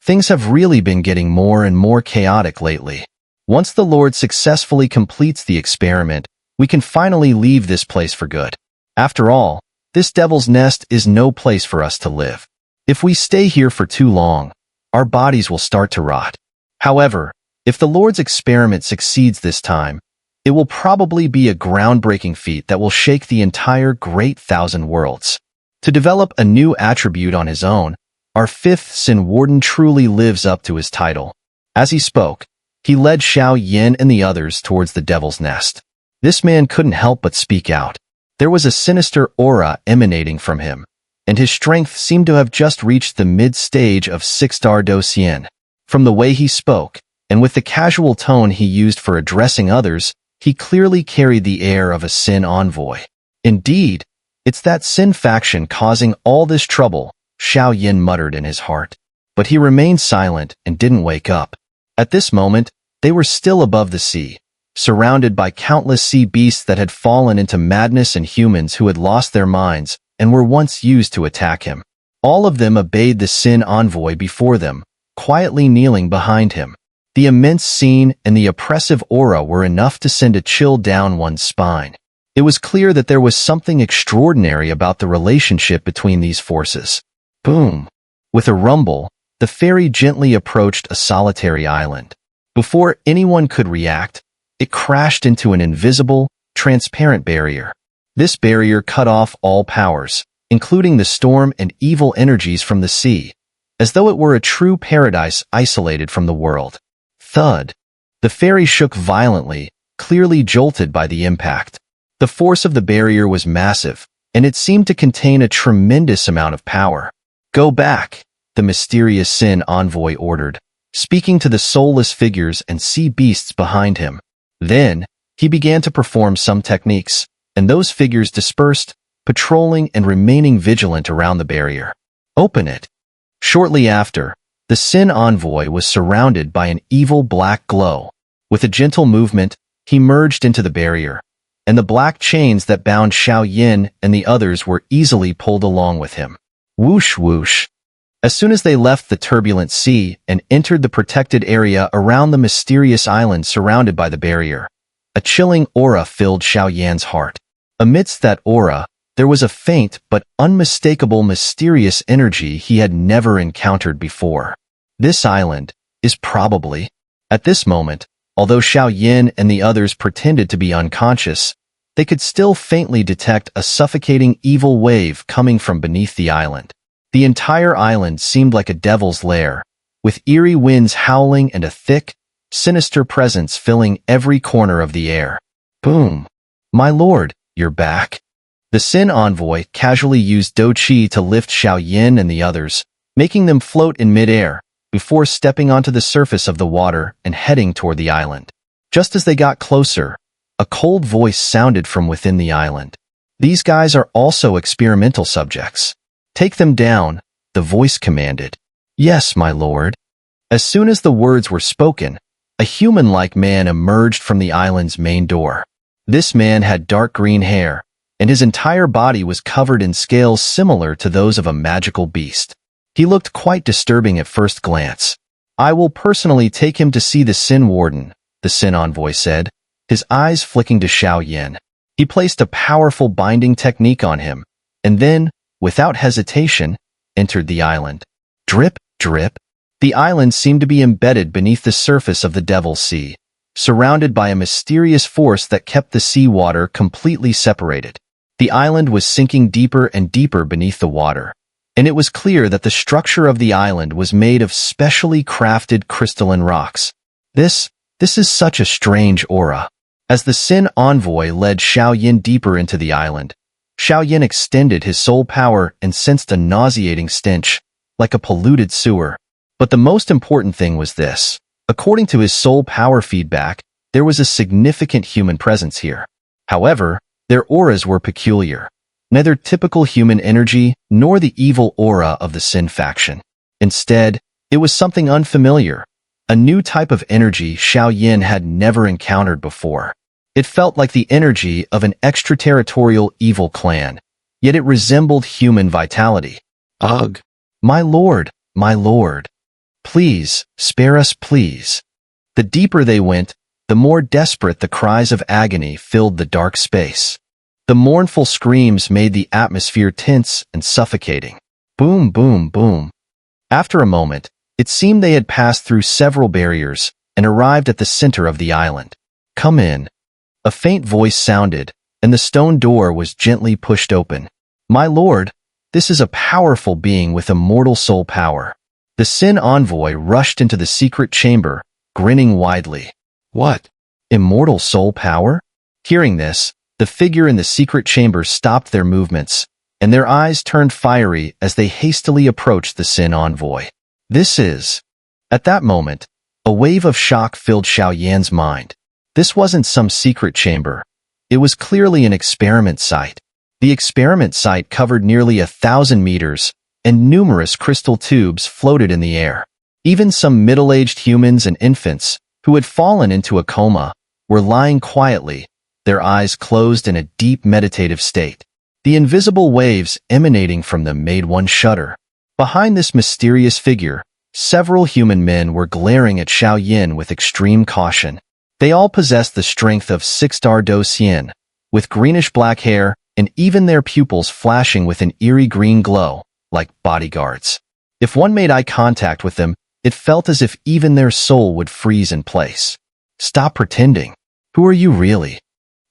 Things have really been getting more and more chaotic lately. Once the Lord successfully completes the experiment, we can finally leave this place for good. After all, this devil's nest is no place for us to live. If we stay here for too long, our bodies will start to rot. However, if the Lord's experiment succeeds this time, it will probably be a groundbreaking feat that will shake the entire Great Thousand Worlds. To develop a new attribute on his own, our fifth Sin Warden truly lives up to his title. As he spoke, he led Xiao and the others towards the Devil's Nest. This man couldn't help but speak out. There was a sinister aura emanating from him, and his strength seemed to have just reached the mid-stage of 6-star Docian. From the way he spoke, and with the casual tone he used for addressing others, he clearly carried the air of a Sin envoy. Indeed, it's that Sin faction causing all this trouble, Xiao Yin muttered in his heart. But he remained silent and didn't wake up. At this moment, they were still above the sea, surrounded by countless sea beasts that had fallen into madness and humans who had lost their minds and were once used to attack him. All of them obeyed the Sin envoy before them, quietly kneeling behind him. The immense scene and the oppressive aura were enough to send a chill down one's spine. It was clear that there was something extraordinary about the relationship between these forces. Boom! With a rumble, the ferry gently approached a solitary island. Before anyone could react, it crashed into an invisible, transparent barrier. This barrier cut off all powers, including the storm and evil energies from the sea, as though it were a true paradise isolated from the world. Thud! The ferry shook violently, clearly jolted by the impact. The force of the barrier was massive, and it seemed to contain a tremendous amount of power. "Go back," the mysterious Sin envoy ordered, speaking to the soulless figures and sea beasts behind him. Then, he began to perform some techniques, and those figures dispersed, patrolling and remaining vigilant around the barrier. "Open it." Shortly after, the Sin envoy was surrounded by an evil black glow. With a gentle movement, he merged into the barrier, and the black chains that bound Xiao Yin and the others were easily pulled along with him. Whoosh whoosh. As soon as they left the turbulent sea and entered the protected area around the mysterious island surrounded by the barrier, a chilling aura filled Xiao Yan's heart. Amidst that aura, there was a faint but unmistakable mysterious energy he had never encountered before. This island is probably... At this moment, although Xiao Yin and the others pretended to be unconscious, they could still faintly detect a suffocating evil wave coming from beneath the island. The entire island seemed like a devil's lair, with eerie winds howling and a thick, sinister presence filling every corner of the air. Boom! "My lord, you're back." The Sin envoy casually used Do Chi to lift Xiao Yin and the others, making them float in midair, before stepping onto the surface of the water and heading toward the island. Just as they got closer, a cold voice sounded from within the island. "These guys are also experimental subjects. Take them down," the voice commanded. "Yes, my lord." As soon as the words were spoken, a human-like man emerged from the island's main door. This man had dark green hair, and his entire body was covered in scales similar to those of a magical beast. He looked quite disturbing at first glance. "I will personally take him to see the Sin Warden," the Sin envoy said, his eyes flicking to Xiao Yin. He placed a powerful binding technique on him, and then, without hesitation, entered the island. Drip, drip. The island seemed to be embedded beneath the surface of the Devil's Sea, surrounded by a mysterious force that kept the sea water completely separated. The island was sinking deeper and deeper beneath the water, and it was clear that the structure of the island was made of specially crafted crystalline rocks. This is such a strange aura. As the Sin envoy led Xiao Yin deeper into the island, Xiao Yin extended his soul power and sensed a nauseating stench, like a polluted sewer. But the most important thing was this. According to his soul power feedback, there was a significant human presence here. However, their auras were peculiar. Neither typical human energy nor the evil aura of the Sin faction. Instead, it was something unfamiliar. A new type of energy Xiao Yin had never encountered before. It felt like the energy of an extraterritorial evil clan, yet it resembled human vitality. Ugh! My lord, my lord. Please, spare us, please. The deeper they went, the more desperate the cries of agony filled the dark space. The mournful screams made the atmosphere tense and suffocating. Boom, boom, boom. After a moment, it seemed they had passed through several barriers and arrived at the center of the island. Come in. A faint voice sounded, and the stone door was gently pushed open. My lord, this is a powerful being with immortal soul power. The Sin Envoy rushed into the secret chamber, grinning widely. What? Immortal soul power? Hearing this, the figure in the secret chamber stopped their movements, and their eyes turned fiery as they hastily approached the Sin Envoy. This is... At that moment, a wave of shock filled Xiao mind. This wasn't some secret chamber. It was clearly an experiment site. The experiment site covered nearly 1,000 meters, and numerous crystal tubes floated in the air. Even some middle-aged humans and infants, who had fallen into a coma, were lying quietly, their eyes closed in a deep meditative state. The invisible waves emanating from them made one shudder. Behind this mysterious figure, several human men were glaring at Xiao with extreme caution. They all possessed the strength of 6-star Do Xian, with greenish-black hair and even their pupils flashing with an eerie green glow, like bodyguards. If one made eye contact with them, it felt as if even their soul would freeze in place. Stop pretending. Who are you really?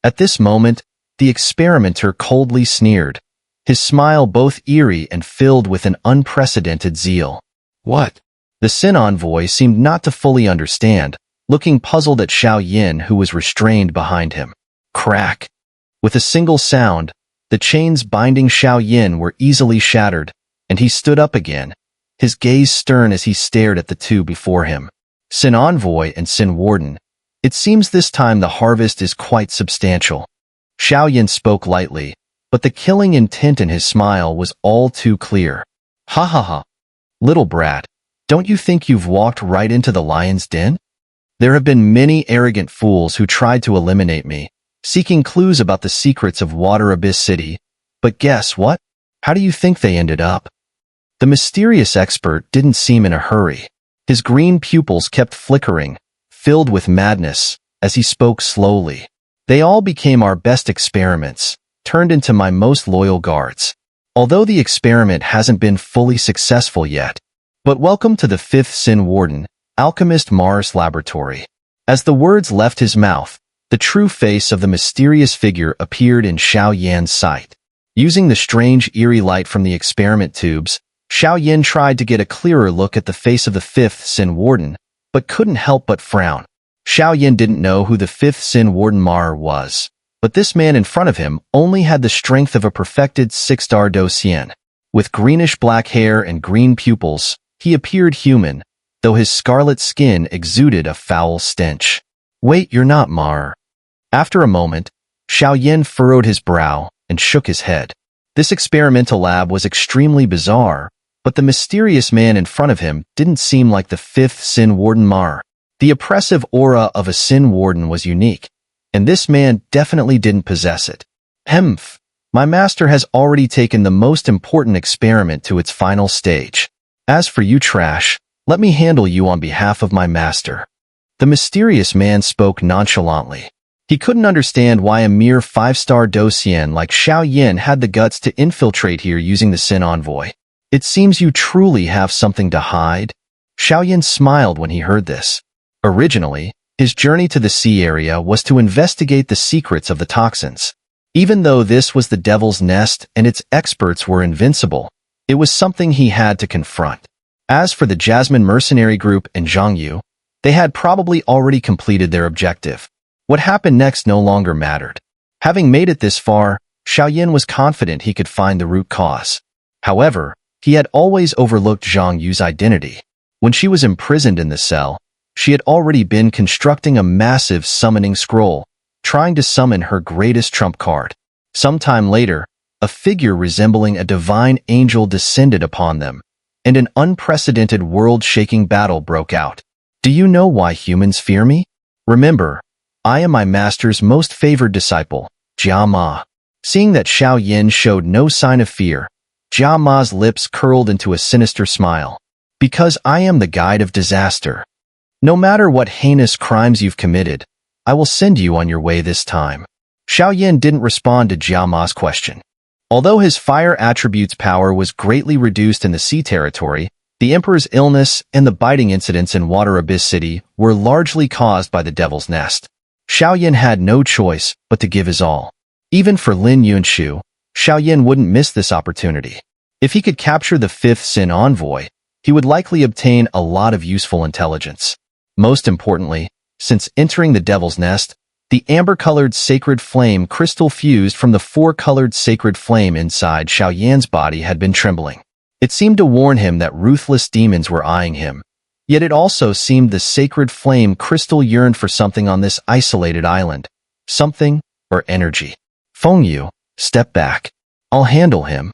At this moment, the experimenter coldly sneered, his smile both eerie and filled with an unprecedented zeal. What? The Sin Envoy seemed not to fully understand, looking puzzled at Xiao who was restrained behind him. Crack! With a single sound, the chains binding Xiao were easily shattered, and he stood up again, his gaze stern as he stared at the two before him. Sin Envoy and Sin Warden. It seems this time the harvest is quite substantial. Xiao spoke lightly, but the killing intent in his smile was all too clear. Ha ha ha. Little brat, don't you think you've walked right into the lion's den? There have been many arrogant fools who tried to eliminate me, seeking clues about the secrets of Water Abyss City, but guess what? How do you think they ended up? The mysterious expert didn't seem in a hurry. His green pupils kept flickering, filled with madness, as he spoke slowly. They all became our best experiments, turned into my most loyal guards. Although the experiment hasn't been fully successful yet. But welcome to the 5th Sin Warden, Alchemist Mars Laboratory. As the words left his mouth, the true face of the mysterious figure appeared in Xiao sight. Using the strange eerie light from the experiment tubes, Xiao tried to get a clearer look at the face of the 5th Sin Warden, but couldn't help but frown. Xiao didn't know who the 5th Sin Warden Mar was, but this man in front of him only had the strength of a perfected 6-star Do Xian. With greenish-black hair and green pupils, he appeared human, though his scarlet skin exuded a foul stench. Wait, you're not Mar. After a moment, Xiao furrowed his brow and shook his head. This experimental lab was extremely bizarre, but the mysterious man in front of him didn't seem like the 5th Sin Warden Mar. The oppressive aura of a Sin Warden was unique, and this man definitely didn't possess it. Hemph, my master has already taken the most important experiment to its final stage. As for you, trash, let me handle you on behalf of my master. The mysterious man spoke nonchalantly. He couldn't understand why a mere 5-star Do Xian like Xiao had the guts to infiltrate here using the Sin Envoy. It seems you truly have something to hide. Xiao smiled when he heard this. Originally, his journey to the sea area was to investigate the secrets of the toxins. Even though this was the Devil's Nest and its experts were invincible, it was something he had to confront. As for the Jasmine Mercenary Group and Zhang, they had probably already completed their objective. What happened next no longer mattered. Having made it this far, Xiao was confident he could find the root cause. However, he had always overlooked Zhang Yu's identity. When she was imprisoned in the cell, she had already been constructing a massive summoning scroll, trying to summon her greatest trump card. Sometime later, a figure resembling a divine angel descended upon them, and an unprecedented world-shaking battle broke out. Do you know why humans fear me? Remember, I am my master's most favored disciple, Jia Ma. Seeing that Xiao showed no sign of fear, Jia Ma's lips curled into a sinister smile. Because I am the guide of disaster. No matter what heinous crimes you've committed, I will send you on your way this time. Xiao didn't respond to Jiao Ma's question. Although his fire attribute's power was greatly reduced in the sea territory, the Emperor's illness and the biting incidents in Water Abyss City were largely caused by the Devil's Nest. Xiao had no choice but to give his all. Even for Lin Yunshu, Xiao wouldn't miss this opportunity. If he could capture the 5th Sin Envoy, he would likely obtain a lot of useful intelligence. Most importantly, since entering the Devil's Nest, the amber-colored sacred flame crystal fused from the 4-colored sacred flame inside Xiao body had been trembling. It seemed to warn him that ruthless demons were eyeing him. Yet it also seemed the sacred flame crystal yearned for something on this isolated island. Something or energy. Fengyu, step back. I'll handle him.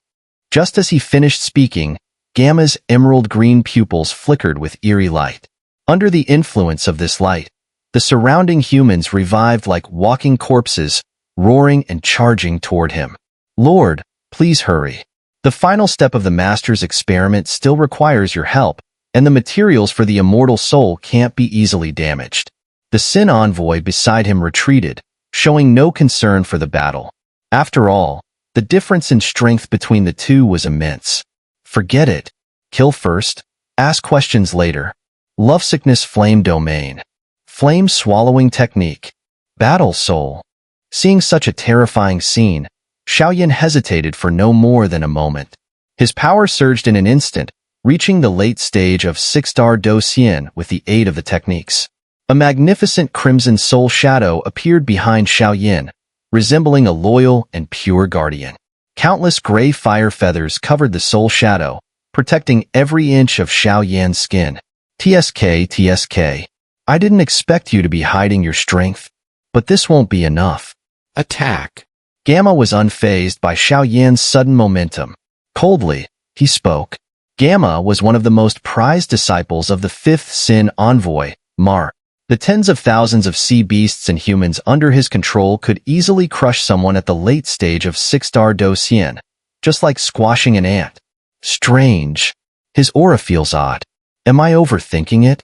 Just as he finished speaking, Gamma's emerald green pupils flickered with eerie light. Under the influence of this light, the surrounding humans revived like walking corpses, roaring and charging toward him. Lord, please hurry. The final step of the Master's experiment still requires your help, and the materials for the immortal soul can't be easily damaged. The Sin Envoy beside him retreated, showing no concern for the battle. After all, the difference in strength between the two was immense. Forget it. Kill first, ask questions later. Lovesickness Flame Domain. Flame Swallowing Technique. Battle Soul. Seeing such a terrifying scene, Xiao hesitated for no more than a moment. His power surged in an instant, reaching the late stage of 6-star Do Xian with the aid of the techniques. A magnificent crimson soul shadow appeared behind Xiao, resembling a loyal and pure guardian. Countless gray fire feathers covered the soul shadow, protecting every inch of Xiao skin. TSK. I didn't expect you to be hiding your strength, but this won't be enough. Attack. Gamma was unfazed by Xiao sudden momentum. Coldly, he spoke. Gamma was one of the most prized disciples of the 5th Sin Envoy, Mar. The tens of thousands of sea beasts and humans under his control could easily crush someone at the late stage of 6-star Do Xian, just like squashing an ant. Strange. His aura feels odd. Am I overthinking it?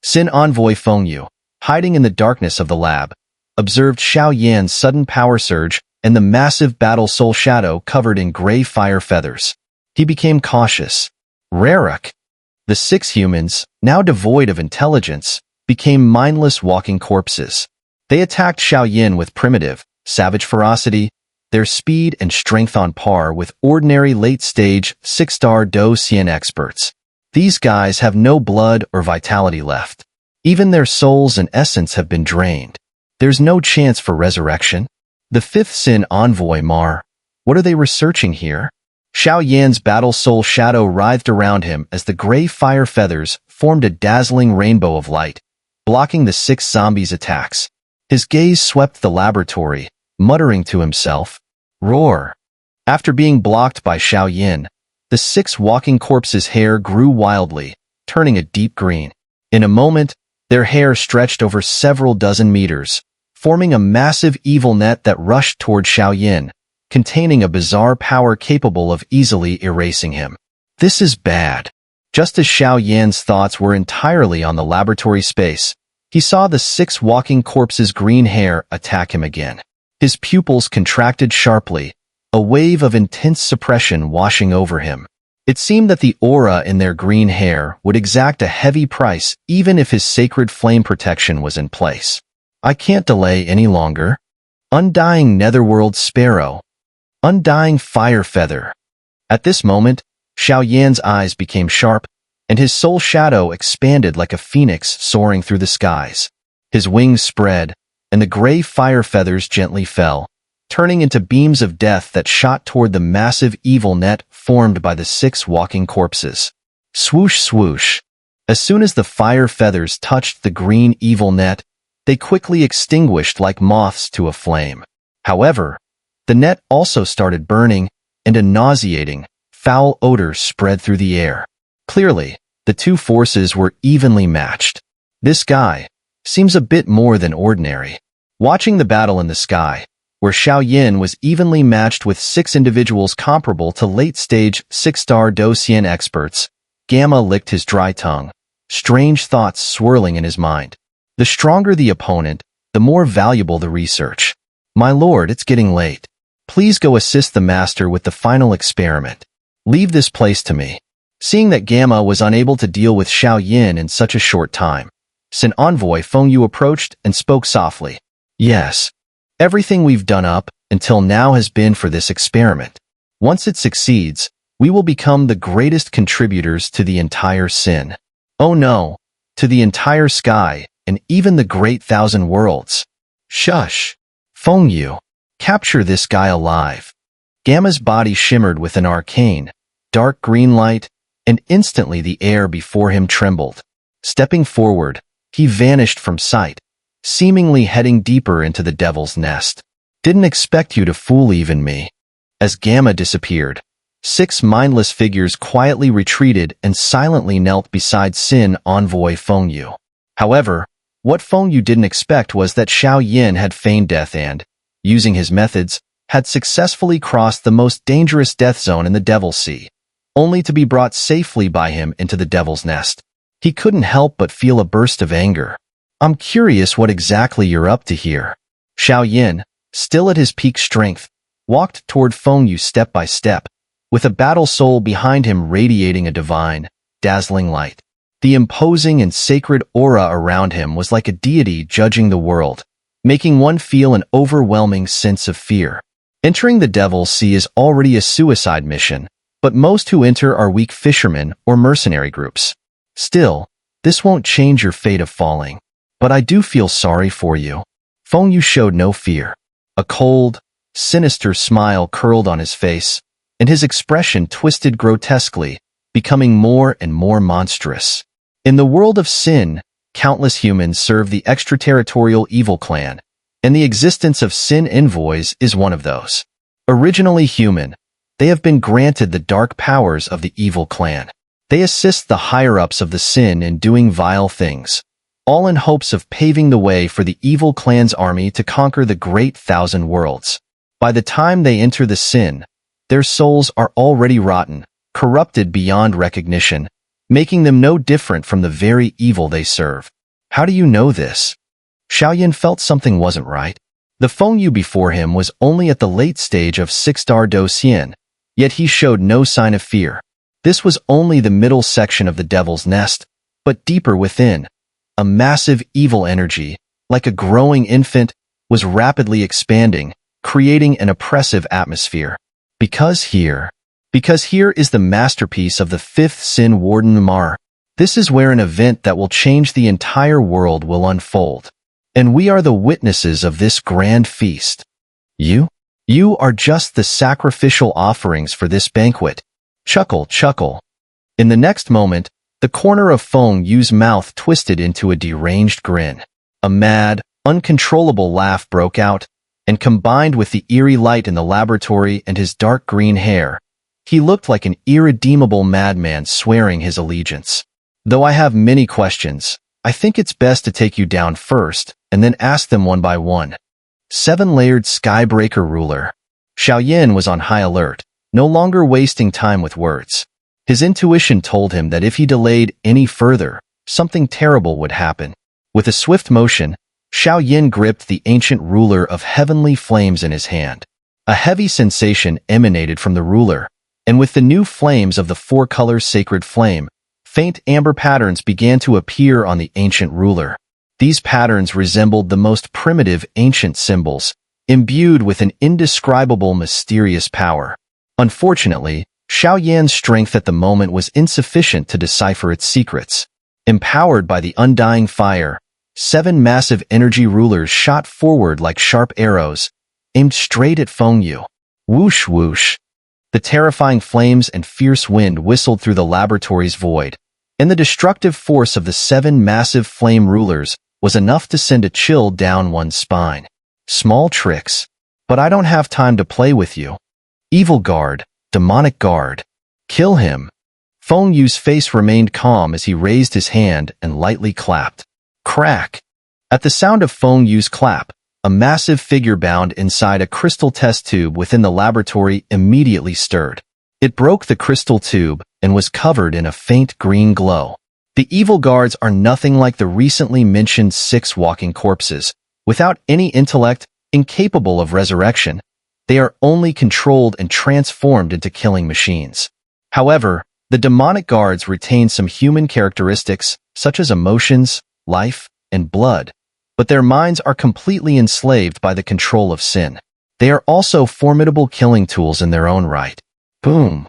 Sin Envoy Fengyu, hiding in the darkness of the lab, observed Xiao sudden power surge and the massive battle soul shadow covered in gray fire feathers. He became cautious. Rarak. The 6 humans, now devoid of intelligence, became mindless walking corpses. They attacked Xiao with primitive, savage ferocity, their speed and strength on par with ordinary late-stage 6-star Do Xian experts. These guys have no blood or vitality left. Even their souls and essence have been drained. There's no chance for resurrection. The 5th Sin Envoy Mar. What are they researching here? Xiao battle soul shadow writhed around him as the gray fire feathers formed a dazzling rainbow of light, blocking the 6 zombies' attacks. His gaze swept the laboratory, muttering to himself, "Roar." After being blocked by Xiao, the 6 walking corpses' hair grew wildly, turning a deep green. In a moment, their hair stretched over several dozen meters, forming a massive evil net that rushed toward Xiao, containing a bizarre power capable of easily erasing him. This is bad. Just as Xiao thoughts were entirely on the laboratory space, he saw the 6 walking corpses' green hair attack him again. His pupils contracted sharply, a wave of intense suppression washing over him. It seemed that the aura in their green hair would exact a heavy price even if his sacred flame protection was in place. I can't delay any longer. Undying Netherworld Sparrow. Undying Fire Feather. At this moment, Xiao eyes became sharp, and his soul shadow expanded like a phoenix soaring through the skies. His wings spread, and the gray fire feathers gently fell, turning into beams of death that shot toward the massive evil net formed by the 6 walking corpses. Swoosh swoosh. As soon as the fire feathers touched the green evil net, they quickly extinguished like moths to a flame. However, the net also started burning, and a nauseating, foul odor spread through the air. Clearly, the 2 forces were evenly matched. This guy seems a bit more than ordinary. Watching the battle in the sky, where Xiao was evenly matched with 6 individuals comparable to late-stage 6-star Do Xian experts, Gamma licked his dry tongue, strange thoughts swirling in his mind. The stronger the opponent, the more valuable the research. My lord, it's getting late. Please go assist the master with the final experiment. Leave this place to me. Seeing that Gamma was unable to deal with Xiao Yin in such a short time, Sin Envoy Feng Yu approached and spoke softly. Yes. Everything we've done up until now has been for this experiment. Once it succeeds, we will become the greatest contributors to the entire Sin. Oh no, to the entire sky and even the great thousand worlds. Shush. Feng Yu, capture this guy alive. Gamma's body shimmered with an arcane, dark green light, and instantly the air before him trembled. Stepping forward, he vanished from sight, seemingly heading deeper into the devil's nest. Didn't expect you to fool even me. As Gamma disappeared, 6 mindless figures quietly retreated and silently knelt beside Sin Envoy Feng Yu. However, what Feng Yu didn't expect was that Xiao Yin had feigned death and, using his methods, had successfully crossed the most dangerous death zone in the Devil's Sea, only to be brought safely by him into the Devil's Nest. He couldn't help but feel a burst of anger. I'm curious what exactly you're up to here. Xiao Yin, still at his peak strength, walked toward Feng Yu step by step, with a battle soul behind him radiating a divine, dazzling light. The imposing and sacred aura around him was like a deity judging the world, making one feel an overwhelming sense of fear. Entering the Devil's Sea is already a suicide mission, but most who enter are weak fishermen or mercenary groups. Still, this won't change your fate of falling. But I do feel sorry for you. Feng Yu showed no fear. A cold, sinister smile curled on his face, and his expression twisted grotesquely, becoming more and more monstrous. In the world of Sin, countless humans serve the extraterritorial evil clan, and the existence of Sin envoys is one of those. Originally human, they have been granted the dark powers of the evil clan. They assist the higher-ups of the Sin in doing vile things, all in hopes of paving the way for the evil clan's army to conquer the great thousand worlds. By the time they enter the Sin, their souls are already rotten, corrupted beyond recognition, making them no different from the very evil they serve. How do you know this? Xiao Yin felt something wasn't right. The Feng Yu before him was only at the late stage of 6-star Do Xian, yet he showed no sign of fear. This was only the middle section of the Devil's Nest, but deeper within, a massive evil energy, like a growing infant, was rapidly expanding, creating an oppressive atmosphere. Because here is the masterpiece of the 5th Sin Warden Mar. This is where an event that will change the entire world will unfold. And we are the witnesses of this grand feast. You are just the sacrificial offerings for this banquet. Chuckle, chuckle. In the next moment, the corner of Feng Yu's mouth twisted into a deranged grin. A mad, uncontrollable laugh broke out, and combined with the eerie light in the laboratory and his dark green hair, he looked like an irredeemable madman swearing his allegiance. Though I have many questions, I think it's best to take you down first, and then ask them one by one. 7-layered Skybreaker Ruler. Xiao Yin was on high alert, no longer wasting time with words. His intuition told him that if he delayed any further, something terrible would happen. With a swift motion, Xiao Yin gripped the ancient ruler of heavenly flames in his hand. A heavy sensation emanated from the ruler, and with the new flames of the 4-color sacred flame, faint amber patterns began to appear on the ancient ruler. These patterns resembled the most primitive ancient symbols, imbued with an indescribable mysterious power. Unfortunately, Xiao Yan's strength at the moment was insufficient to decipher its secrets. Empowered by the undying fire, 7 massive energy rulers shot forward like sharp arrows, aimed straight at Feng Yu. Whoosh whoosh. The terrifying flames and fierce wind whistled through the laboratory's void, and the destructive force of the 7 massive flame rulers was enough to send a chill down one's spine. Small tricks, but I don't have time to play with you. Evil guard, demonic guard. Kill him. Feng Yu's face remained calm as he raised his hand and lightly clapped. Crack. At the sound of Feng Yu's clap, a massive figure bound inside a crystal test tube within the laboratory immediately stirred. It broke the crystal tube and was covered in a faint green glow. The evil guards are nothing like the recently mentioned 6 walking corpses. Without any intellect, incapable of resurrection, they are only controlled and transformed into killing machines. However, the demonic guards retain some human characteristics, such as emotions, life, and blood, but their minds are completely enslaved by the control of sin. They are also formidable killing tools in their own right. Boom.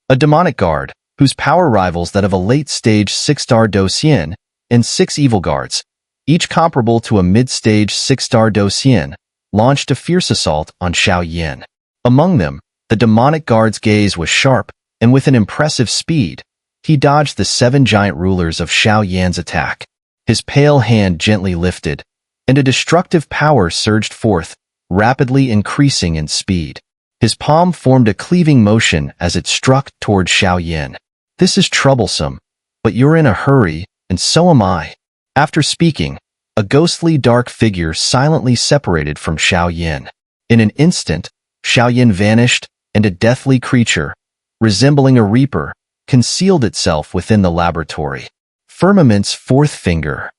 A demonic guard, whose power rivals that of a late-stage 6-star Docian, and 6 evil guards, each comparable to a mid-stage 6-star Docian, launched a fierce assault on Xiao. Among them, the demonic guard's gaze was sharp, and with an impressive speed, he dodged the 7 giant rulers of Xiaoyan's attack. His pale hand gently lifted, and a destructive power surged forth, rapidly increasing in speed. His palm formed a cleaving motion as it struck toward Xiao. This is troublesome, but you're in a hurry, and so am I. After speaking, a ghostly dark figure silently separated from Xiao. In an instant, Xiao vanished, and a deathly creature, resembling a reaper, concealed itself within the laboratory. Firmament's 4th finger.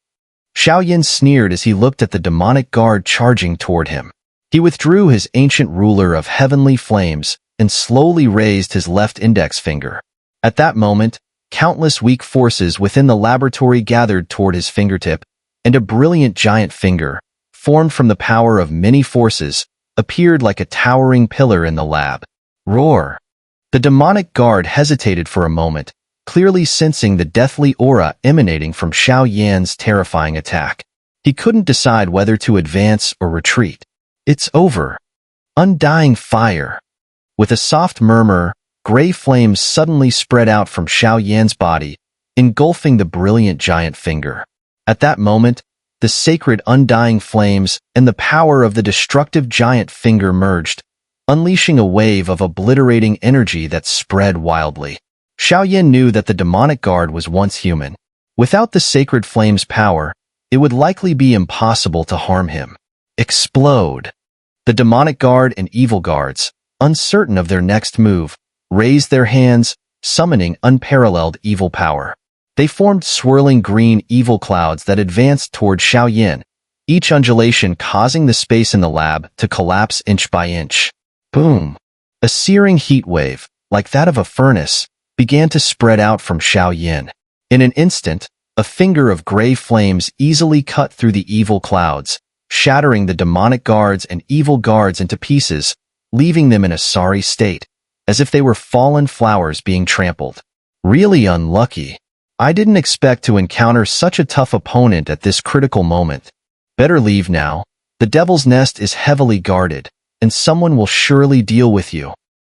Xiao sneered as he looked at the demonic guard charging toward him. He withdrew his ancient ruler of heavenly flames and slowly raised his left index finger. At that moment, countless weak forces within the laboratory gathered toward his fingertip, and a brilliant giant finger, formed from the power of many forces, appeared like a towering pillar in the lab. Roar! The demonic guard hesitated for a moment, clearly sensing the deathly aura emanating from Xiaoyan's terrifying attack. He couldn't decide whether to advance or retreat. It's over. Undying fire. With a soft murmur, gray flames suddenly spread out from Xiaoyan's body, engulfing the brilliant giant finger. At that moment, the sacred undying flames and the power of the destructive giant finger merged, unleashing a wave of obliterating energy that spread wildly. Xiao knew that the demonic guard was once human. Without the sacred flame's power, it would likely be impossible to harm him. Explode! The demonic guard and evil guards, uncertain of their next move, raised their hands, summoning unparalleled evil power. They formed swirling green evil clouds that advanced toward Xiao, each undulation causing the space in the lab to collapse inch by inch. Boom! A searing heat wave, like that of a furnace, began to spread out from Xiao. In an instant, a finger of gray flames easily cut through the evil clouds, shattering the demonic guards and evil guards into pieces, leaving them in a sorry state, as if they were fallen flowers being trampled. Really unlucky. I didn't expect to encounter such a tough opponent at this critical moment. Better leave now. The Devil's Nest is heavily guarded, and someone will surely deal with you.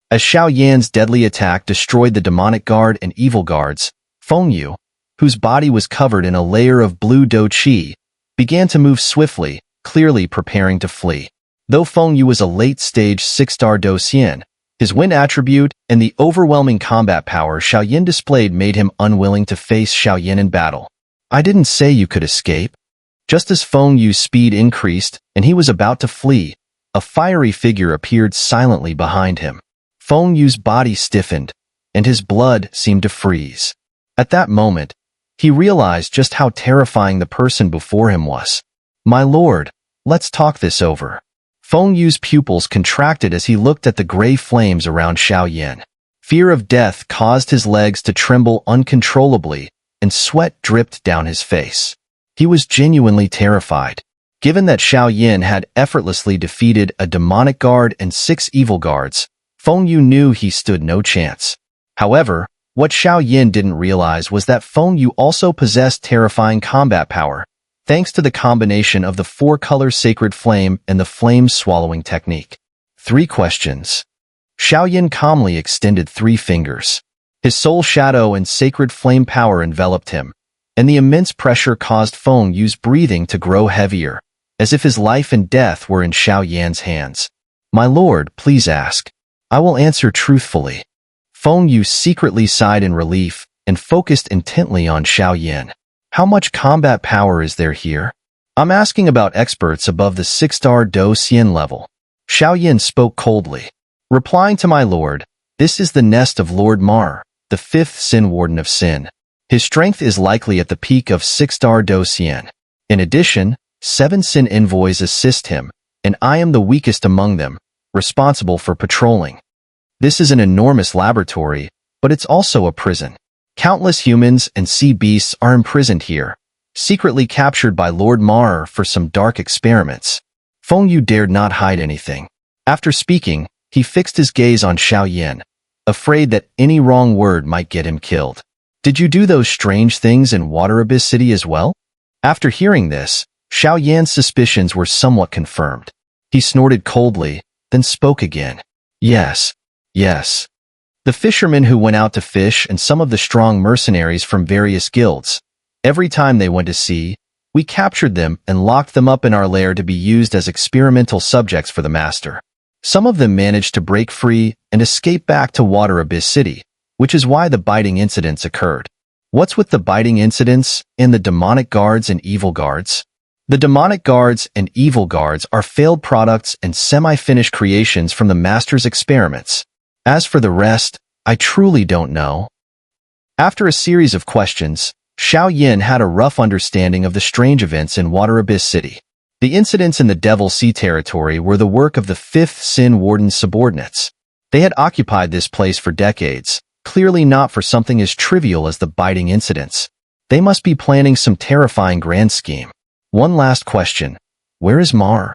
As Xiaoyan's deadly attack destroyed the demonic guard and evil guards, Fengyu, whose body was covered in a layer of blue do qi, began to move swiftly, clearly preparing to flee. Though Fengyu was a late-stage 6-star Docian, his wind attribute and the overwhelming combat power Xiao displayed made him unwilling to face Xiao in battle. I didn't say you could escape. Just as Fengyu's speed increased and he was about to flee, a fiery figure appeared silently behind him. Fengyu's body stiffened, and his blood seemed to freeze. At that moment, he realized just how terrifying the person before him was. My lord, let's talk this over. Fengyu's pupils contracted as he looked at the gray flames around Xiao. Fear of death caused his legs to tremble uncontrollably, and sweat dripped down his face. He was genuinely terrified. Given that Xiao had effortlessly defeated a demonic guard and 6 evil guards, Fengyu knew he stood no chance. However, what Xiao didn't realize was that Fengyu also possessed terrifying combat power, thanks to the combination of the 4-color sacred flame and the flame-swallowing technique. 3 questions. Xiao calmly extended 3 fingers. His soul shadow and sacred flame power enveloped him, and the immense pressure caused Fengyu's breathing to grow heavier, as if his life and death were in Xiaoyan's hands. My lord, please ask. I will answer truthfully. Fengyu secretly sighed in relief and focused intently on Xiao. How much combat power is there here? I'm asking about experts above the 6-star Do Xian level. Xiao spoke coldly. Replying to my lord, This is the nest of Lord Mar, the 5th Sin Warden of Sin. His strength is likely at the peak of 6-star Do Xian. In addition, 7 Sin envoys assist him, and I am the weakest among them, responsible for patrolling. This is an enormous laboratory, but it's also a prison. Countless humans and sea beasts are imprisoned here, secretly captured by Lord Mar for some dark experiments. Feng Yu dared not hide anything. After speaking, he fixed his gaze on Xiao, afraid that any wrong word might get him killed. Did you do those strange things in Water Abyss City as well? After hearing this, Xiaoyan's suspicions were somewhat confirmed. He snorted coldly, then spoke again. Yes. The fishermen who went out to fish and some of the strong mercenaries from various guilds. Every time they went to sea, we captured them and locked them up in our lair to be used as experimental subjects for the master. Some of them managed to break free and escape back to Water Abyss City, which is why the biting incidents occurred. What's with the biting incidents and the demonic guards and evil guards? The demonic guards and evil guards are failed products and semi-finished creations from the master's experiments. As for the rest, I truly don't know. After a series of questions, Xiao had a rough understanding of the strange events in Water Abyss City. The incidents in the Devil Sea territory were the work of the 5th Sin Warden's subordinates. They had occupied this place for decades, clearly not for something as trivial as the biting incidents. They must be planning some terrifying grand scheme. One last question. Where is Mar?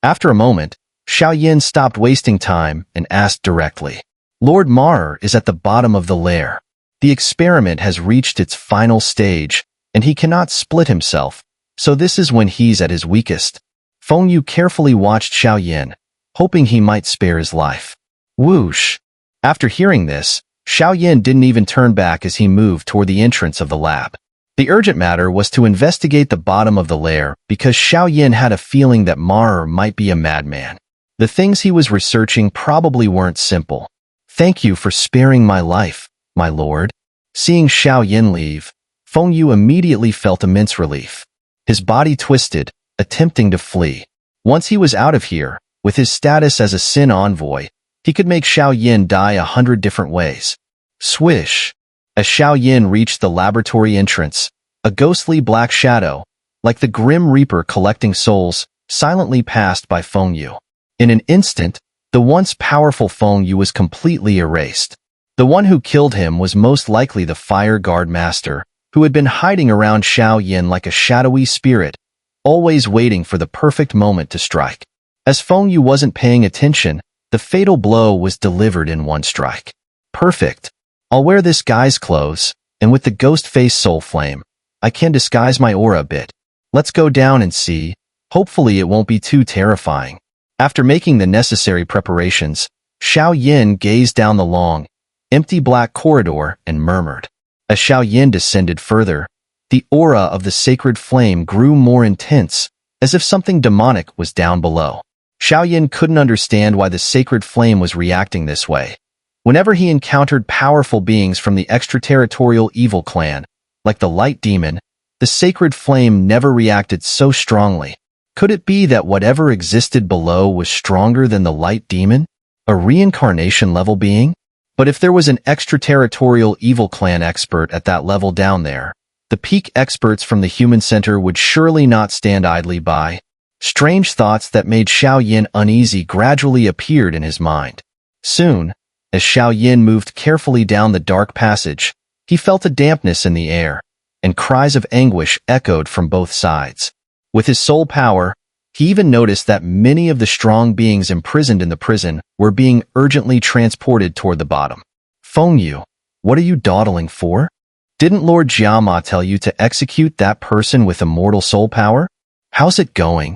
After a moment, Xiao stopped wasting time and asked directly. Lord Mar is at the bottom of the lair. The experiment has reached its final stage, and he cannot split himself, so this is when he's at his weakest. Feng Yu carefully watched Xiao, hoping he might spare his life. Whoosh! After hearing this, Xiao didn't even turn back as he moved toward the entrance of the lab. The urgent matter was to investigate the bottom of the lair because Xiao had a feeling that Mar might be a madman. The things he was researching probably weren't simple. Thank you for sparing my life, my lord. Seeing Xiao leave, Feng Yu immediately felt immense relief. His body twisted, attempting to flee. Once he was out of here, with his status as a Sin envoy, he could make Xiao die 100 different ways. Swish! As Xiao reached the laboratory entrance, a ghostly black shadow, like the Grim Reaper collecting souls, silently passed by Feng Yu. In an instant, the once powerful Feng Yu was completely erased. The one who killed him was most likely the Fire Guard Master, who had been hiding around Xiao like a shadowy spirit, always waiting for the perfect moment to strike. As Feng Yu wasn't paying attention, the fatal blow was delivered in one strike. Perfect. I'll wear this guy's clothes, and with the ghost face soul flame, I can disguise my aura a bit. Let's go down and see. Hopefully it won't be too terrifying. After making the necessary preparations, Xiao gazed down the long, empty black corridor and murmured. As Xiao descended further, the aura of the sacred flame grew more intense, as if something demonic was down below. Xiao couldn't understand why the sacred flame was reacting this way. Whenever he encountered powerful beings from the extraterritorial evil clan, like the Light Demon, the sacred flame never reacted so strongly. Could it be that whatever existed below was stronger than the Light Demon? A reincarnation-level being? But if there was an extraterritorial evil clan expert at that level down there, the peak experts from the human center would surely not stand idly by. Strange thoughts that made Xiao uneasy gradually appeared in his mind. Soon, as Xiao moved carefully down the dark passage, he felt a dampness in the air, and cries of anguish echoed from both sides. With his soul power, he even noticed that many of the strong beings imprisoned in the prison were being urgently transported toward the bottom. Feng Yu, what are you dawdling for? Didn't Lord Jiama tell you to execute that person with immortal soul power? How's it going?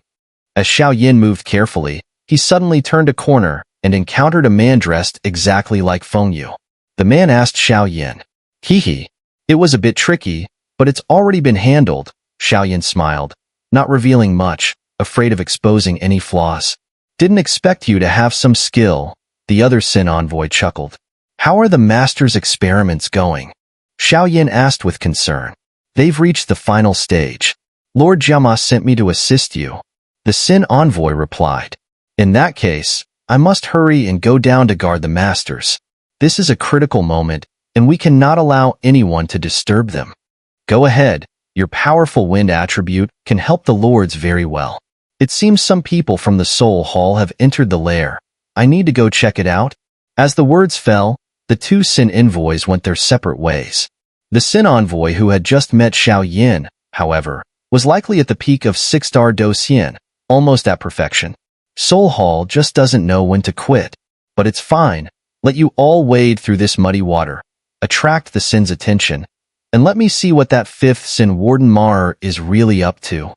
As Xiao moved carefully, he suddenly turned a corner and encountered a man dressed exactly like Feng Yu. The man asked Xiao, Hee. It was a bit tricky, but it's already been handled. Xiao smiled, not revealing much, afraid of exposing any flaws. Didn't expect you to have some skill, the other Sin envoy chuckled. How are the master's experiments going? Xiao asked with concern. They've reached the final stage. Lord Jiama sent me to assist you. The Sin envoy replied. In that case, I must hurry and go down to guard the masters. This is a critical moment, and we cannot allow anyone to disturb them. Go ahead, your powerful wind attribute can help the lords very well. It seems some people from the Soul Hall have entered the lair. I need to go check it out. As the words fell, the two Sin envoys went their separate ways. The Sin envoy who had just met Xiao, however, was likely at the peak of 6-star Dosien, almost at perfection. Soul Hall just doesn't know when to quit. But it's fine. Let you all wade through this muddy water. Attract the Sin's attention. And let me see what that 5th Sin Warden Mar is really up to.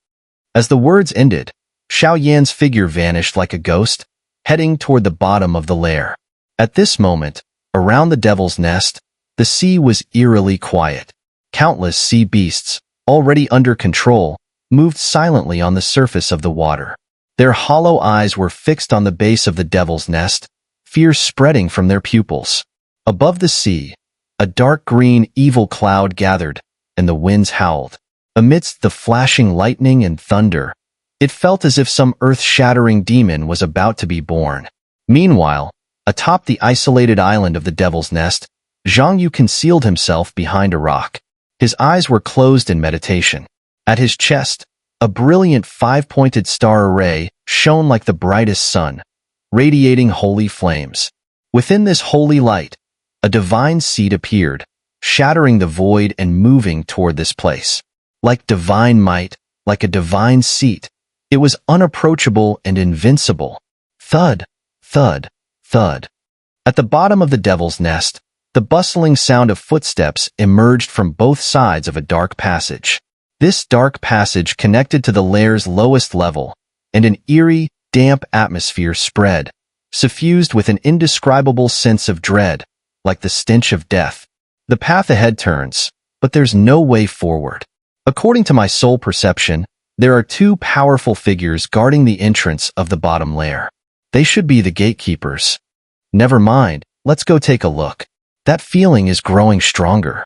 As the words ended, Xiao figure vanished like a ghost, heading toward the bottom of the lair. At this moment, around the Devil's Nest, the sea was eerily quiet. Countless sea beasts, already under control, moved silently on the surface of the water. Their hollow eyes were fixed on the base of the Devil's Nest, fear spreading from their pupils. Above the sea, a dark green evil cloud gathered, and the winds howled. Amidst the flashing lightning and thunder, it felt as if some earth-shattering demon was about to be born. Meanwhile, atop the isolated island of the Devil's Nest, Xun'er concealed himself behind a rock. His eyes were closed in meditation. At his chest, a brilliant 5-pointed star array shone like the brightest sun, radiating holy flames. Within this holy light, a divine seed appeared, shattering the void and moving toward this place. Like divine might, like a divine seat, it was unapproachable and invincible. Thud, thud, thud. At the bottom of the Devil's Nest, the bustling sound of footsteps emerged from both sides of a dark passage. This dark passage connected to the lair's lowest level, and an eerie, damp atmosphere spread, suffused with an indescribable sense of dread, like the stench of death. The path ahead turns, but there's no way forward. According to my soul perception, there are two powerful figures guarding the entrance of the bottom lair. They should be the gatekeepers. Never mind, let's go take a look. That feeling is growing stronger.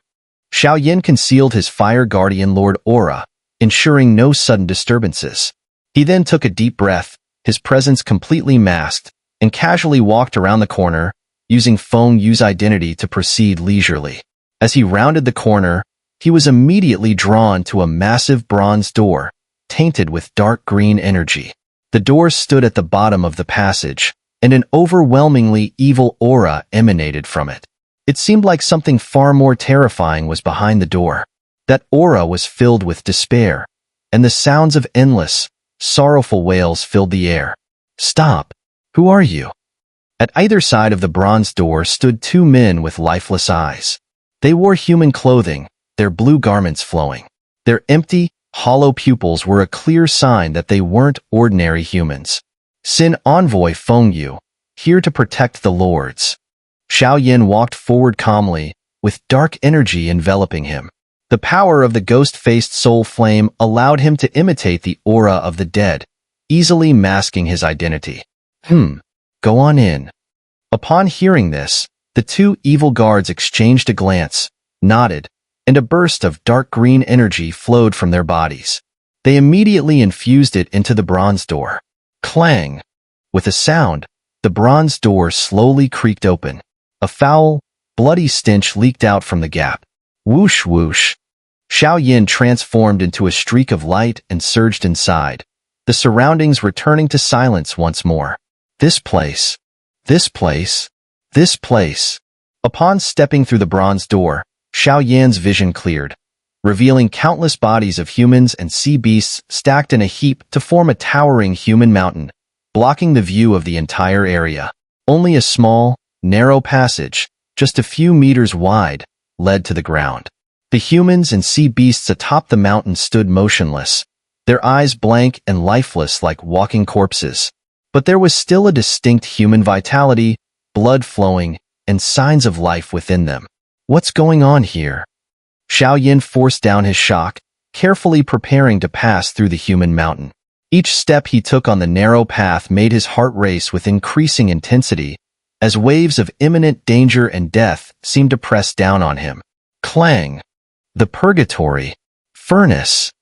Xiao concealed his fire guardian Lord Aura, ensuring no sudden disturbances. He then took a deep breath, his presence completely masked, and casually walked around the corner, using Feng Yu's identity to proceed leisurely. As he rounded the corner, he was immediately drawn to a massive bronze door, tainted with dark green energy. The door stood at the bottom of the passage, and an overwhelmingly evil aura emanated from it. It seemed like something far more terrifying was behind the door. That aura was filled with despair, and the sounds of endless, sorrowful wails filled the air. Stop! Who are you? At either side of the bronze door stood two men with lifeless eyes. They wore human clothing, their blue garments flowing. Their empty, hollow pupils were a clear sign that they weren't ordinary humans. Sin Envoy Feng Yu, here to protect the lords. Xiao walked forward calmly, with dark energy enveloping him. The power of the ghost-faced soul flame allowed him to imitate the aura of the dead, easily masking his identity. Go on in. Upon hearing this, the two evil guards exchanged a glance, nodded, and a burst of dark green energy flowed from their bodies. They immediately infused it into the bronze door. Clang! With a sound, the bronze door slowly creaked open. A foul, bloody stench leaked out from the gap. Whoosh whoosh. Xiao transformed into a streak of light and surged inside, the surroundings returning to silence once more. This place. This place. This place. Upon stepping through the bronze door, Xiao vision cleared, revealing countless bodies of humans and sea beasts stacked in a heap to form a towering human mountain, blocking the view of the entire area. Only a small, narrow passage, just a few meters wide, led to the ground. The humans and sea beasts atop the mountain stood motionless, their eyes blank and lifeless like walking corpses. But there was still a distinct human vitality, blood flowing, and signs of life within them. What's going on here? Xiao forced down his shock, carefully preparing to pass through the human mountain. Each step he took on the narrow path made his heart race with increasing intensity, as waves of imminent danger and death seemed to press down on him. Clang! The purgatory. Furnace.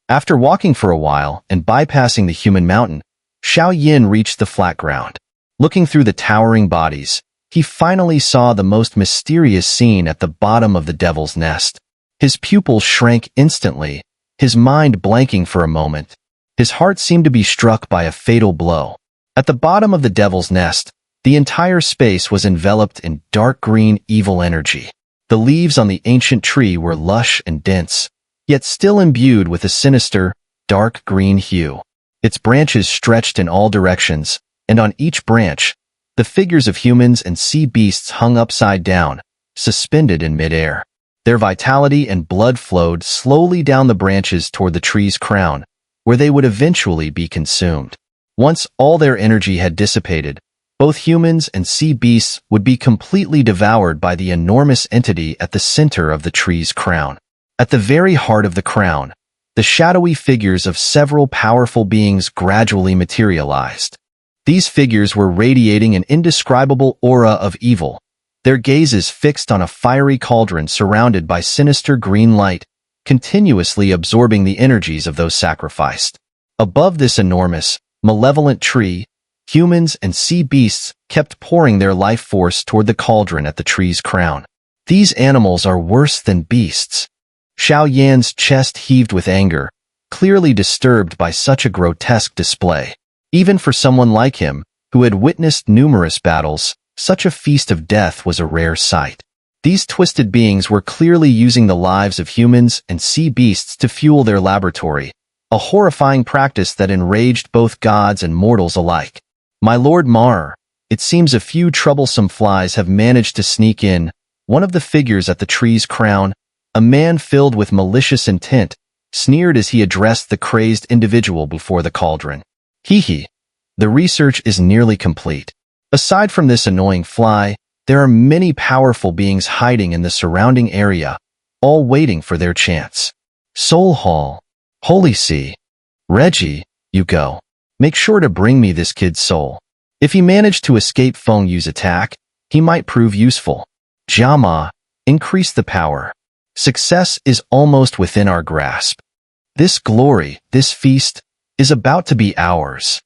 After walking for a while and bypassing the human mountain, Xiao reached the flat ground. Looking through the towering bodies, he finally saw the most mysterious scene at the bottom of the devil's nest. His pupils shrank instantly, his mind blanking for a moment. His heart seemed to be struck by a fatal blow. At the bottom of the devil's nest, the entire space was enveloped in dark green evil energy. The leaves on the ancient tree were lush and dense, yet still imbued with a sinister, dark green hue. Its branches stretched in all directions, and on each branch, the figures of humans and sea beasts hung upside down, suspended in midair. Their vitality and blood flowed slowly down the branches toward the tree's crown, where they would eventually be consumed. Once all their energy had dissipated, both humans and sea beasts would be completely devoured by the enormous entity at the center of the tree's crown. At the very heart of the crown, the shadowy figures of several powerful beings gradually materialized. These figures were radiating an indescribable aura of evil, their gazes fixed on a fiery cauldron surrounded by sinister green light, continuously absorbing the energies of those sacrificed. Above this enormous, malevolent tree, humans and sea beasts kept pouring their life force toward the cauldron at the tree's crown. These animals are worse than beasts. Xiao Yan's chest heaved with anger, clearly disturbed by such a grotesque display. Even for someone like him, who had witnessed numerous battles, such a feast of death was a rare sight. These twisted beings were clearly using the lives of humans and sea beasts to fuel their laboratory, a horrifying practice that enraged both gods and mortals alike. My Lord Mar, it seems a few troublesome flies have managed to sneak in. One of the figures at the tree's crown, a man filled with malicious intent, sneered as he addressed the crazed individual before the cauldron. Hee. The research is nearly complete. Aside from this annoying fly, there are many powerful beings hiding in the surrounding area, all waiting for their chance. Soul Hall. Holy See. Reggie, you go. Make sure to bring me this kid's soul. If he managed to escape Feng Yu's attack, he might prove useful. Jiama, increase the power. Success is almost within our grasp. This glory, this feast, is about to be ours.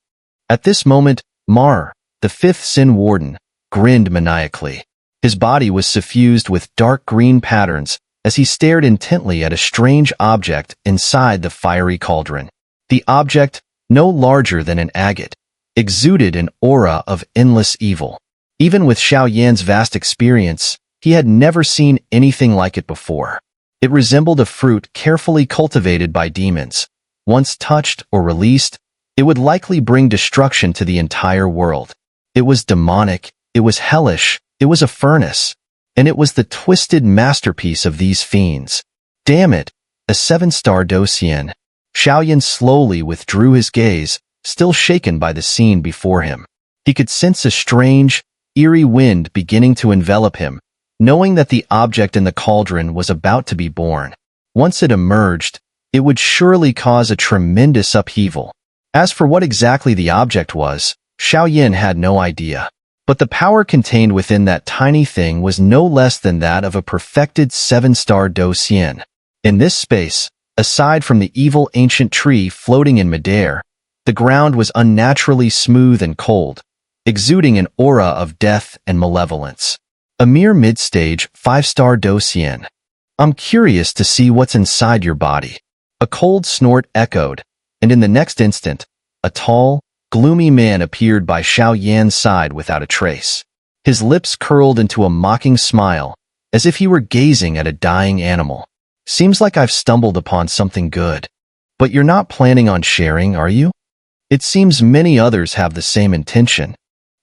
At this moment, Mar, the fifth Sin Warden, grinned maniacally. His body was suffused with dark green patterns as he stared intently at a strange object inside the fiery cauldron. The object, no larger than an agate, exuded an aura of endless evil. Even with Xiao Yan's vast experience, he had never seen anything like it before. It resembled a fruit carefully cultivated by demons. Once touched or released, it would likely bring destruction to the entire world. It was demonic, it was hellish, it was a furnace, and it was the twisted masterpiece of these fiends. Damn it, a 7-star dossier. Xiao Yan slowly withdrew his gaze, still shaken by the scene before him. He could sense a strange, eerie wind beginning to envelop him, knowing that the object in the cauldron was about to be born. Once it emerged, it would surely cause a tremendous upheaval. As for what exactly the object was, Xiao Yan had no idea. But the power contained within that tiny thing was no less than that of a perfected 7-star dossier. In this space, aside from the evil ancient tree floating in midair, the ground was unnaturally smooth and cold, exuding an aura of death and malevolence. A mere mid-stage 5-star dossier. I'm curious to see what's inside your body. A cold snort echoed, and in the next instant, a tall, gloomy man appeared by Xiao Yan's side without a trace. His lips curled into a mocking smile, as if he were gazing at a dying animal. Seems like I've stumbled upon something good. But you're not planning on sharing, are you? It seems many others have the same intention.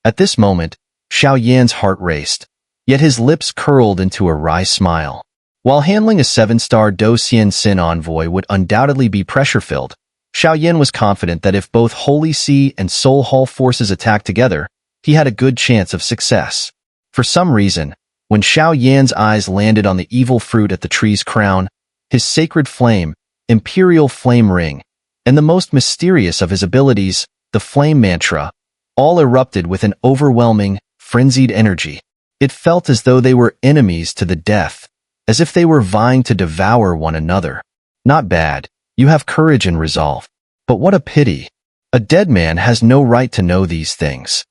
At this moment, Xiao Yan's heart raced, yet his lips curled into a wry smile. While handling a 7-star dossier Sin Envoy would undoubtedly be pressure-filled, Xiao Yan was confident that if both Holy See and Soul Hall forces attacked together, he had a good chance of success. For some reason, when Xiao Yan's eyes landed on the evil fruit at the tree's crown, his sacred flame, imperial flame ring, and the most mysterious of his abilities, the flame mantra, all erupted with an overwhelming, frenzied energy. It felt as though they were enemies to the death, as if they were vying to devour one another. Not bad, you have courage and resolve. But what a pity. A dead man has no right to know these things.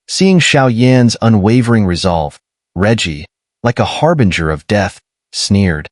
Seeing Xiao Yan's unwavering resolve, Reggie, like a harbinger of death, sneered.